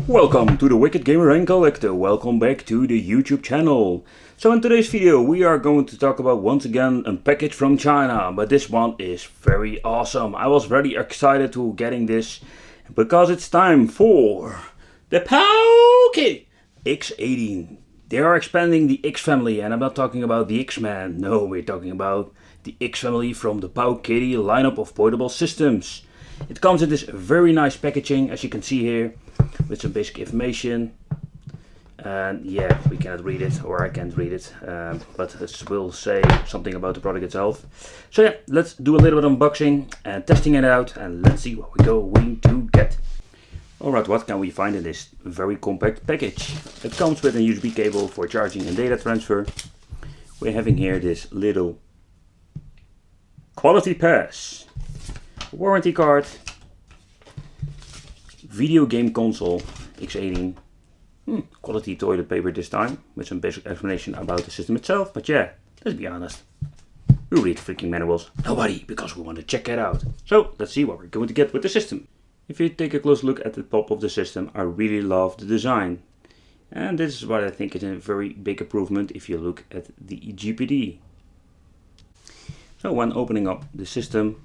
Welcome to the Wicked Gamer and Collector, welcome back to the YouTube channel. So in today's video we are going to talk about once again a package from China, but this one is very awesome. I was very excited to getting this because it's time for the Powkiddy X18. They are expanding the X family, and I'm not talking about the X-Man, no, we're talking about the X family from the Powkiddy lineup of portable systems. It comes in this very nice packaging, as you can see here, with some basic information. And yeah, we cannot read it, or I can't read it, but it will say something about the product itself. So yeah, let's do a little bit of unboxing and testing it out, and let's see what we're going to get. Alright, what can we find in this very compact package? It comes with a USB cable for charging and data transfer. We're having here this little quality pass, warranty card, video game console X18, quality toilet paper this time, with some basic explanation about the system itself. But yeah, let's be honest, we read freaking manuals, nobody, because we want to check it out. So let's see what we're going to get with the system. If you take a close look at the top of the system, I really love the design, and this is what I think is a very big improvement if you look at the GPD. So when opening up the system,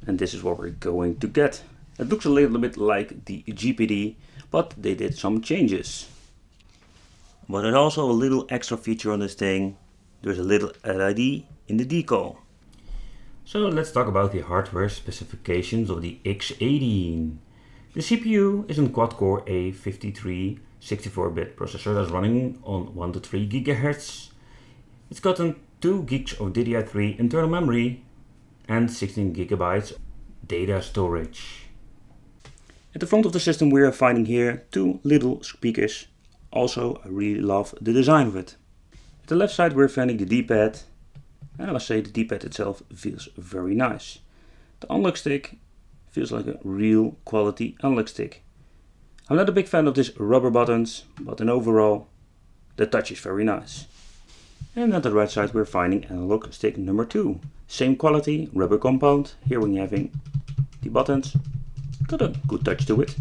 and this is what we're going to get. It looks a little bit like the GPD, but they did some changes. But there's also a little extra feature on this thing. There's a little LED in the decal. So let's talk about the hardware specifications of the X18. The CPU is a quad-core A53 64-bit processor that's running on 1 to 3 GHz. It's got 2 gigs of DDR3 internal memory and 16 GB data storage. At the front of the system we are finding here 2 little speakers. Also, I really love the design of it. At the left side we're finding the D-pad, and I must say the D-pad itself feels very nice. The analog stick feels like a real quality analog stick. I'm not a big fan of these rubber buttons, but in overall the touch is very nice. And at the right side we're finding analog stick number 2. Same quality, rubber compound. Here we're having the buttons. Got a good touch to it.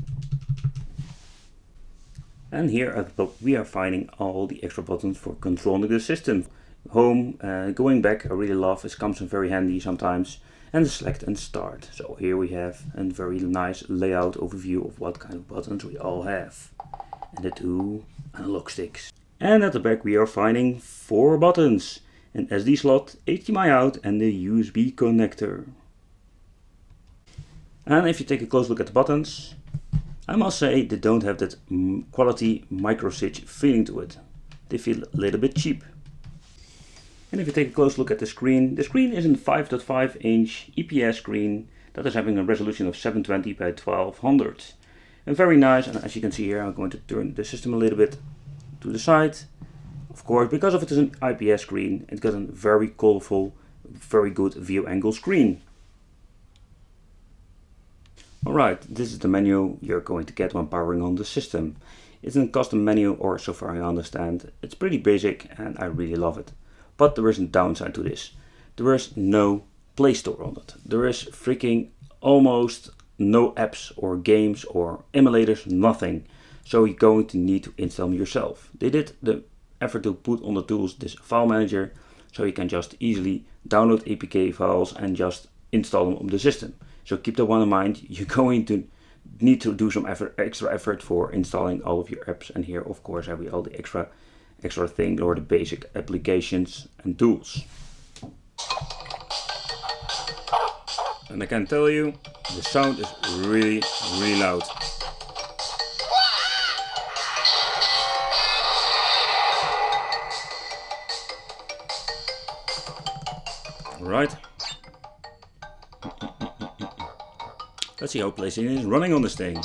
And here at the top we are finding all the extra buttons for controlling the system. Home, going back, I really love, it comes in very handy sometimes. And the select and start. So here we have a very nice layout overview of what kind of buttons we all have. And the 2 analog sticks. And at the back we are finding 4 buttons. An SD slot, HDMI out and the USB connector. And if you take a close look at the buttons, I must say they don't have that quality micro stitch feeling to it. They feel a little bit cheap. And if you take a close look at the screen is a 5.5 inch IPS screen that is having a resolution of 720 by 1200. And very nice, and as you can see here I'm going to turn the system a little bit to the side. Of course, because of it is an IPS screen, it's got a very colorful, very good view angle screen. Alright, this is the menu you're going to get when powering on the system. It's a custom menu, or so far I understand. It's pretty basic and I really love it. But there is a downside to this. There is no Play Store on it. There is freaking almost no apps or games or emulators, nothing. So you're going to need to install them yourself. They did the effort to put on the tools this file manager, so you can just easily download APK files and just install them on the system. So keep that one in mind, you're going to need to do some extra effort for installing all of your apps, and here of course have we all the extra things or the basic applications and tools. And I can tell you, the sound is really loud. Alright. Let's see how PlayStation is running on this thing.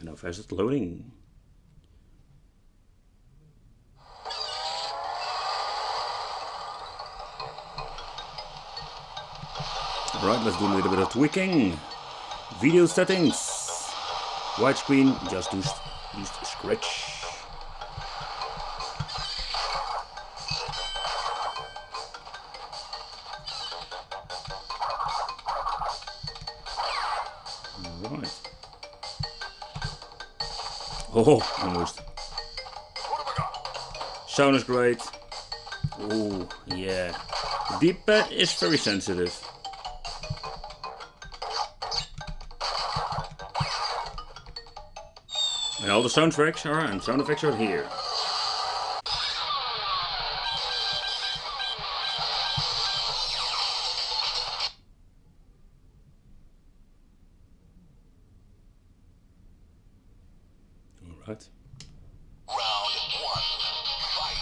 And how fast it's loading. Alright, let's do a little bit of tweaking. Video settings. Widescreen, just use scratch. Alright. Oh, almost. Sound is great. Oh, yeah. The D-pad is very sensitive. And all the sound effects are here. Alright. Round 1. Fight.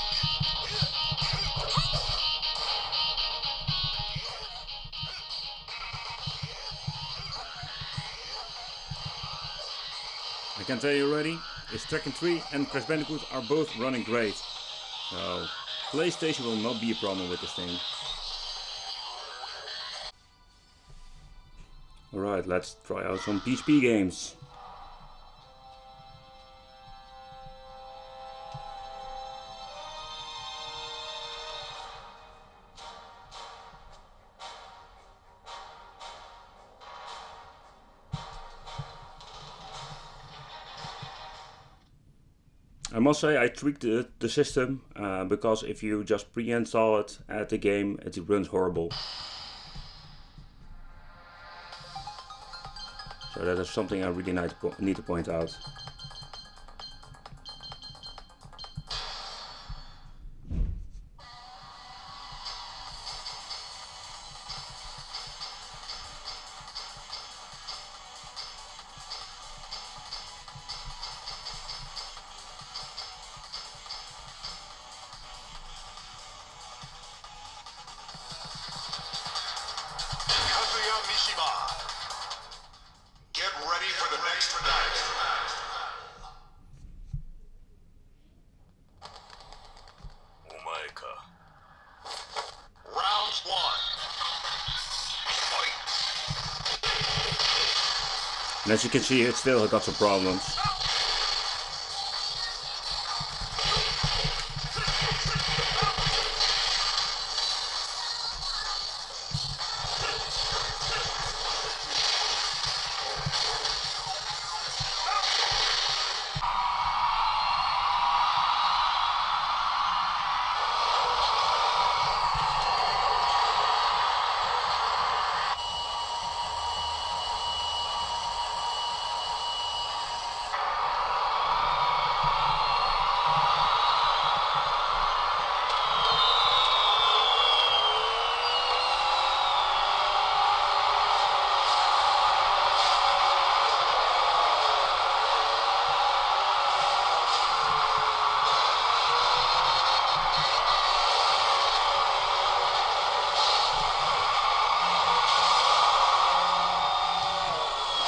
I can tell you already, is Tekken 3 and Crash Bandicoot are both running great. So, PlayStation will not be a problem with this thing. Alright, let's try out some PSP games. I must say I tweaked the system because if you just pre-install it at the game, it runs horrible. So that is something I really need to point out. Get ready for the next fight. Round 1. Fight. And as you can see, it still got some problems.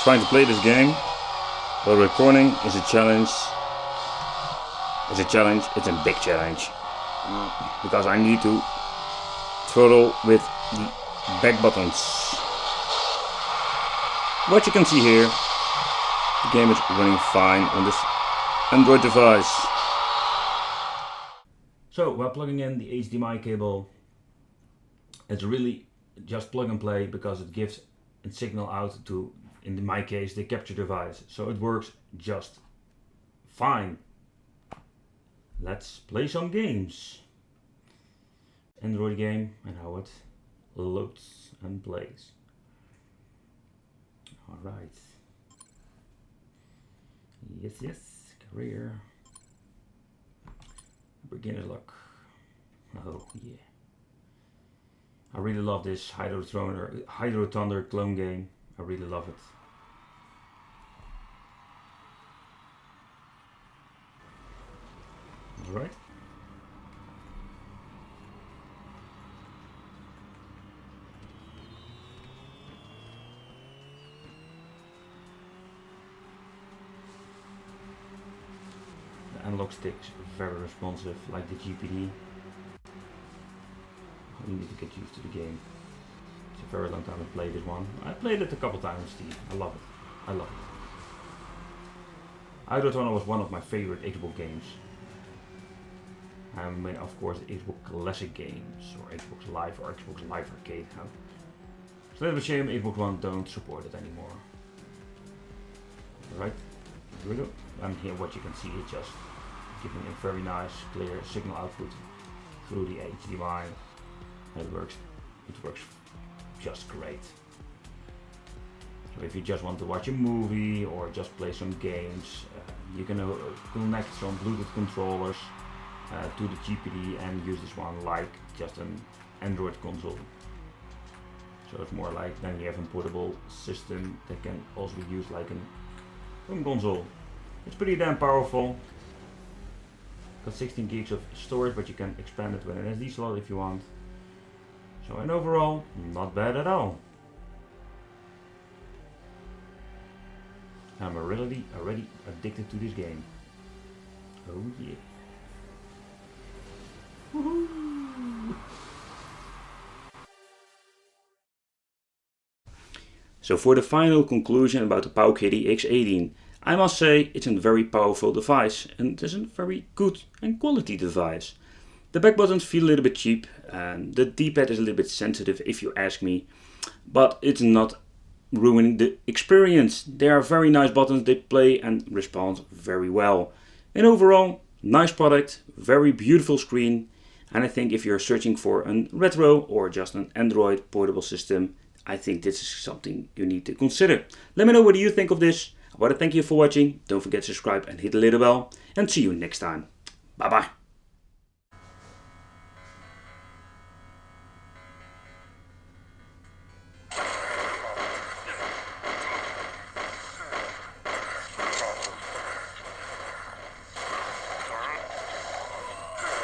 Trying to play this game while recording is a challenge. It's a big challenge. Because I need to throttle with the back buttons. What you can see here, the game is running fine on this Android device. So while plugging in the HDMI cable, it's really just plug and play because it gives a signal out to, in my case, the capture device. So it works just fine. Let's play some games. Android game and how it loads and plays. Alright. Yes, career. Beginner's luck. Oh yeah. I really love this Hydro Thunder clone game. I really love it. Alright. analog sticks, very responsive, like the GPD. You need to get used to the game. It's a very long time I played this one. I played it a couple times, Steve. I love it. I love it. Outdoor was one of my favorite Xbox games. And of course the Xbox Classic games, or Xbox Live, or Xbox Live Arcade. It's a little bit shame Xbox One don't support it anymore. Alright, here we go. And here what you can see is just giving a very nice clear signal output through the HDMI. It works just great. So if you just want to watch a movie or just play some games, you can connect some Bluetooth controllers to the GPD and use this one like just an Android console. So it's more like then you have a portable system that can also be used like an home console. It's pretty damn powerful. Got 16 gigs of storage, but you can expand it with an SD slot if you want. So and overall, not bad at all. I'm already addicted to this game. Oh yeah. Woohoo! So for the final conclusion about the Powkiddy X18, I must say it's a very powerful device and it's a very good and quality device. The back buttons feel a little bit cheap and the D-pad is a little bit sensitive if you ask me, but it's not ruining the experience. They are very nice buttons, they play and respond very well. And overall, nice product, very beautiful screen, and I think if you're searching for a retro or just an Android portable system, I think this is something you need to consider. Let me know what you think of this. I want to thank you for watching. Don't forget to subscribe and hit the little bell. And see you next time. Bye bye.